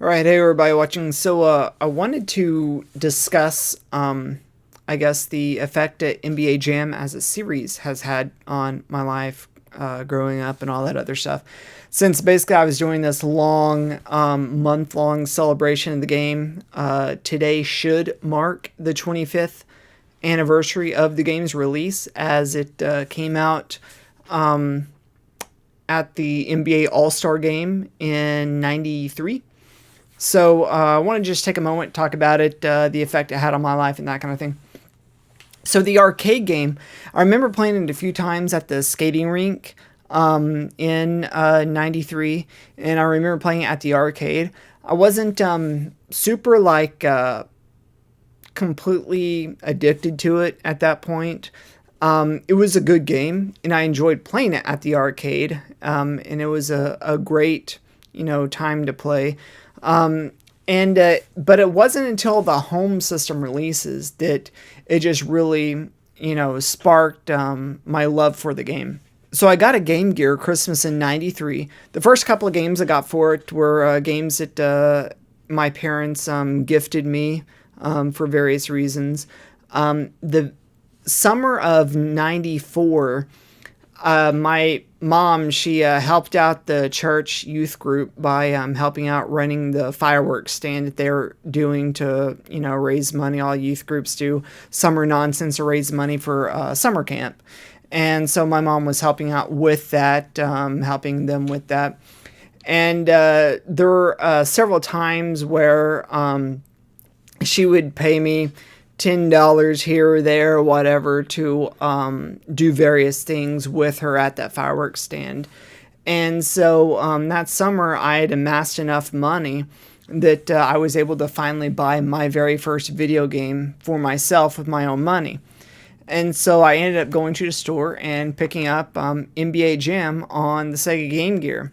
All right, hey everybody watching. I wanted to discuss, I guess, the effect that NBA Jam as a series has had on my life growing up and all that other stuff. Since basically I was doing this long, month-long celebration of the game, today should mark the 25th anniversary of the game's release as it came out at the NBA All-Star Game in '93. I want to just take a moment to talk about it, the effect it had on my life and that kind of thing. So the arcade game, I remember playing it a few times at the skating rink in '93, and I remember playing it at the arcade. I wasn't super completely addicted to it at that point. It was a good game, and I enjoyed playing it at the arcade, and it was a great time to play. But it wasn't until the home system releases that it just really, sparked my love for the game. So I got a Game Gear Christmas in '93. The first couple of games I got for it were games that my parents gifted me for various reasons. The summer of '94, my mom, she helped out the church youth group by helping out running the fireworks stand that they're doing to, raise money. All youth groups do summer nonsense to raise money for summer camp. And so my mom was helping out with that, helping them with that. And there were several times where she would pay me $10 here or there, or whatever, to do various things with her at that fireworks stand. And so that summer, I had amassed enough money that I was able to finally buy my very first video game for myself with my own money. And so I ended up going to the store and picking up NBA Jam on the Sega Game Gear.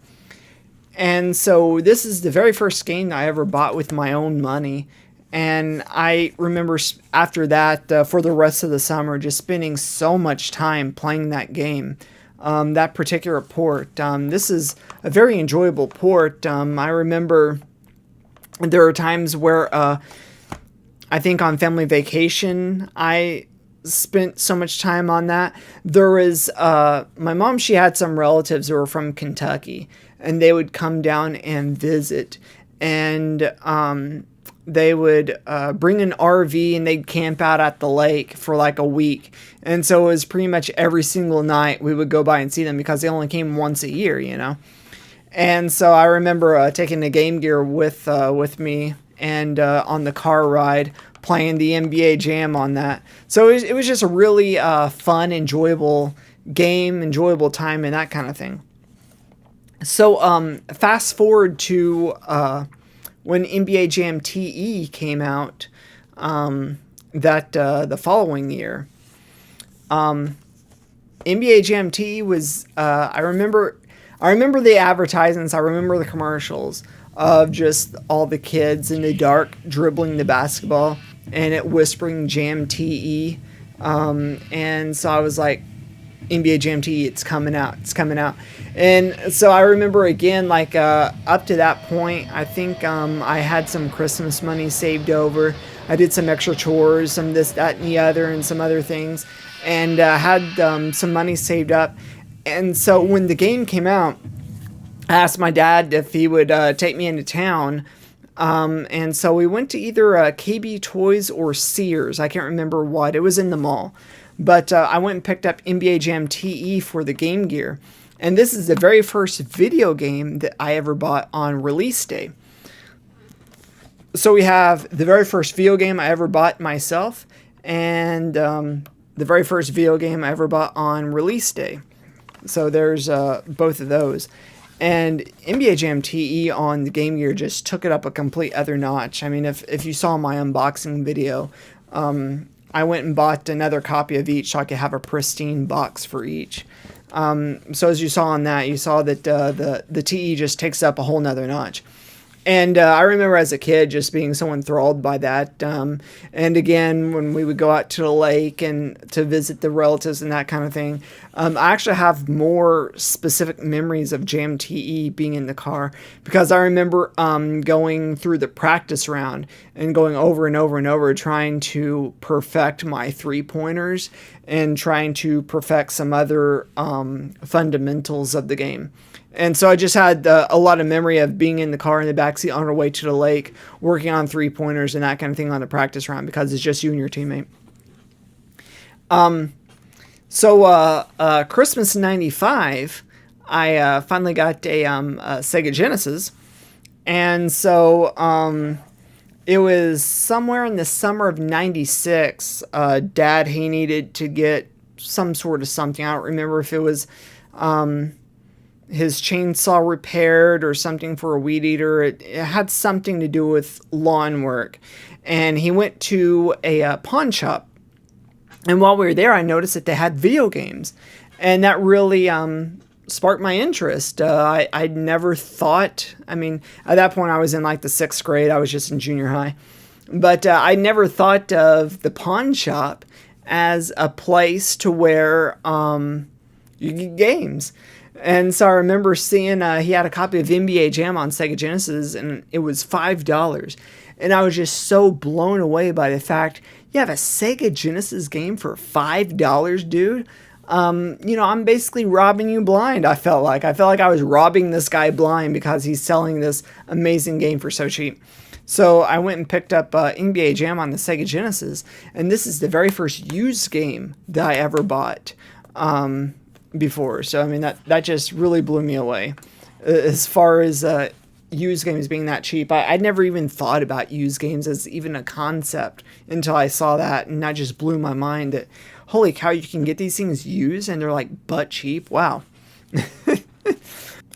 And so this is the very first game that I ever bought with my own money. And I remember after that, for the rest of the summer, just spending so much time playing that game, that particular port. This is a very enjoyable port. I remember there are times where I think on family vacation, I spent so much time on that. There is my mom, she had some relatives who were from Kentucky, and they would come down and visit. And they would bring an RV and they'd camp out at the lake for like a week. And so it was pretty much every single night we would go by and see them because they only came once a year, And so I remember taking the Game Gear with me and on the car ride playing the NBA Jam on that. So it was just a really fun, enjoyable game, enjoyable time and that kind of thing. So fast forward to when NBA Jam TE came out, the following year, NBA Jam TE was I remember the advertisements, I remember the commercials of just all the kids in the dark dribbling the basketball and it whispering Jam TE, and so I was like, NBA Jam TE, it's coming out. And so I remember again, up to that point, I think I had some Christmas money saved over. I did some extra chores, some this, that, and the other, and some other things, and had some money saved up. And so when the game came out, I asked my dad if he would take me into town. And so we went to either KB Toys or Sears. I can't remember what. It was in the mall. But I went and picked up NBA Jam TE for the Game Gear. And this is the very first video game that I ever bought on release day. So we have the very first video game I ever bought myself, and the very first video game I ever bought on release day. So there's both of those. And NBA Jam TE on the Game Gear just took it up a complete other notch. I mean, if you saw my unboxing video, I went and bought another copy of each so I could have a pristine box for each. So as you saw on that, you saw that the TE just takes up a whole nother notch. And I remember as a kid just being so enthralled by that. And again, when we would go out to the lake and to visit the relatives and that kind of thing, I actually have more specific memories of Jam TE being in the car, because I remember going through the practice round and going over and over and over trying to perfect my 3-pointers and trying to perfect some other fundamentals of the game. And so I just had a lot of memory of being in the car in the backseat on our way to the lake, working on 3-pointers and that kind of thing on the practice round, because it's just you and your teammate. So Christmas '95, I finally got a Sega Genesis. And so it was somewhere in the summer of '96. Dad, he needed to get some sort of something. I don't remember if it was his chainsaw repaired or something for a weed eater. It had something to do with lawn work. And he went to a pawn shop. And while we were there, I noticed that they had video games. And that really sparked my interest. I'd never thought, I mean, at that point I was in like the 6th grade. I was just in junior high. But I never thought of the pawn shop as a place to where you get games. And so I remember seeing he had a copy of NBA Jam on Sega Genesis, and it was $5. And I was just so blown away by the fact, you have a Sega Genesis game for $5, dude? I'm basically robbing you blind, I felt like. I felt like I was robbing this guy blind because he's selling this amazing game for so cheap. So I went and picked up NBA Jam on the Sega Genesis, and this is the very first used game that I ever bought. Before. So, I mean, that just really blew me away. As far as used games being that cheap, I'd never even thought about used games as even a concept until I saw that, and that just blew my mind that, holy cow, you can get these things used and they're like butt cheap. Wow.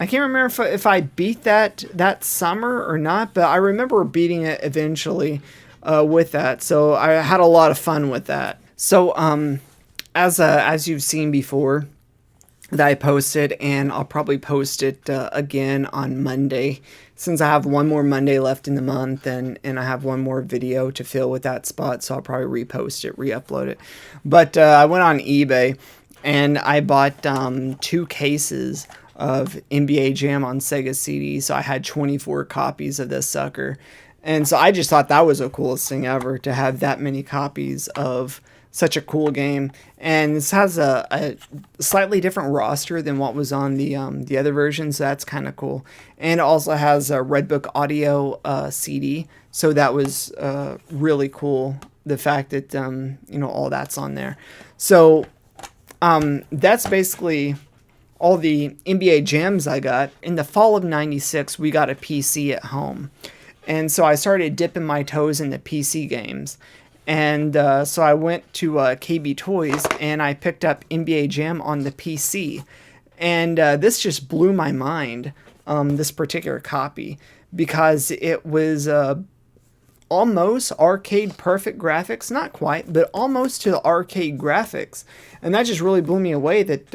I can't remember if I beat that summer or not, but I remember beating it eventually with that. So I had a lot of fun with that. So as you've seen before, that I posted, and I'll probably post it again on Monday, since I have one more Monday left in the month, and I have one more video to fill with that spot, so I'll probably repost it, re-upload it. But I went on eBay, and I bought 2 cases of NBA Jam on Sega CD, so I had 24 copies of this sucker. And so I just thought that was the coolest thing ever, to have that many copies of such a cool game. And this has a slightly different roster than what was on the other versions, so that's kind of cool. And it also has a Redbook audio CD, so that was really cool, the fact that all that's on there. So that's basically all the NBA Jams I got. In the fall of '96, we got a PC at home, and so I started dipping my toes in the PC games. And so I went to KB Toys, and I picked up NBA Jam on the PC. And this just blew my mind, this particular copy, because it was almost arcade perfect graphics. Not quite, but almost to the arcade graphics. And that just really blew me away that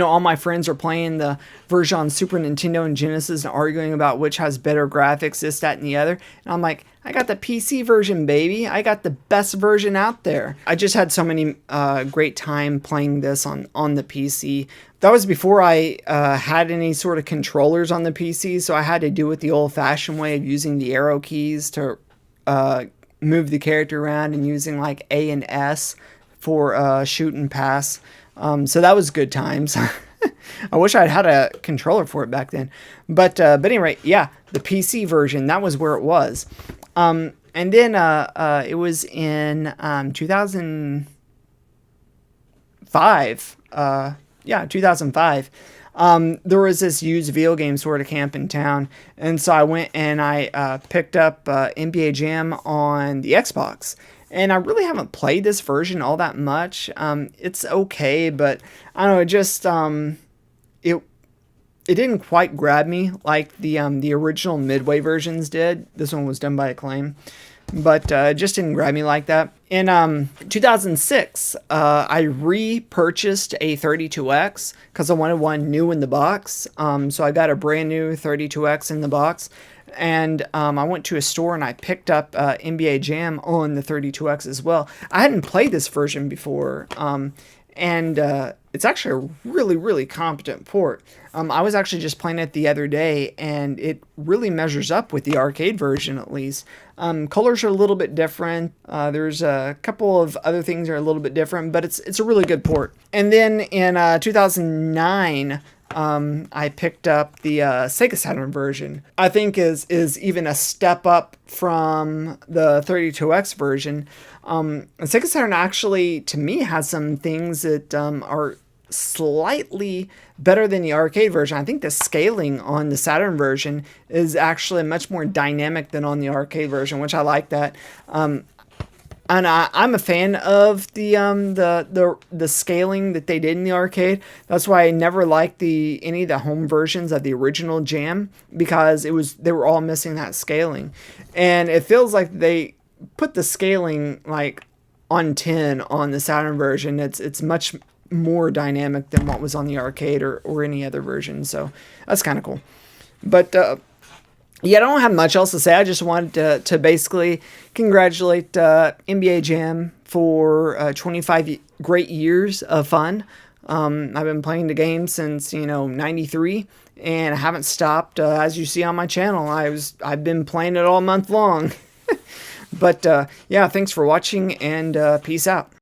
all my friends are playing the version on Super Nintendo and Genesis and arguing about which has better graphics, this, that, and the other. And I'm like, I got the PC version, baby. I got the best version out there. I just had so many great time playing this on the PC. That was before I had any sort of controllers on the PC, so I had to do it the old-fashioned way of using the arrow keys to move the character around, and using like A and S for shoot and pass. So that was good times. I wish I'd had a controller for it back then. But anyway, yeah, the PC version, that was where it was. And then it was in 2005. 2005. There was this used video game store at a camp in town. And so I went and I picked up NBA Jam on the Xbox. And I really haven't played this version all that much. It's okay, but I don't know, it just it didn't quite grab me like the original Midway versions did. This one was done by Acclaim, but it just didn't grab me like that. In 2006, I repurchased a 32X because I wanted one new in the box. So I got a brand new 32X in the box. and I went to a store and I picked up NBA Jam on the 32X as well. I hadn't played this version before, and it's actually a really, really competent port. I was actually just playing it the other day, and it really measures up with the arcade version, at least. Colors are a little bit different. There's a couple of other things that are a little bit different, but it's a really good port. And then in 2009, I picked up the Sega Saturn version. I think is even a step up from the 32X version. Sega Saturn actually, to me, has some things that are slightly better than the arcade version. I think the scaling on the Saturn version is actually much more dynamic than on the arcade version, which I like that. And I'm a fan of the scaling that they did in the arcade. That's why I never liked any of the home versions of the original Jam, because they were all missing that scaling, and it feels like they put the scaling like on 10 on the Saturn version. It's much more dynamic than what was on the arcade or any other version. So that's kind of cool. But yeah, I don't have much else to say. I just wanted to basically congratulate NBA Jam for 25 great years of fun. I've been playing the game since, '93, and I haven't stopped. As you see on my channel, I've been playing it all month long. But yeah, thanks for watching, and peace out.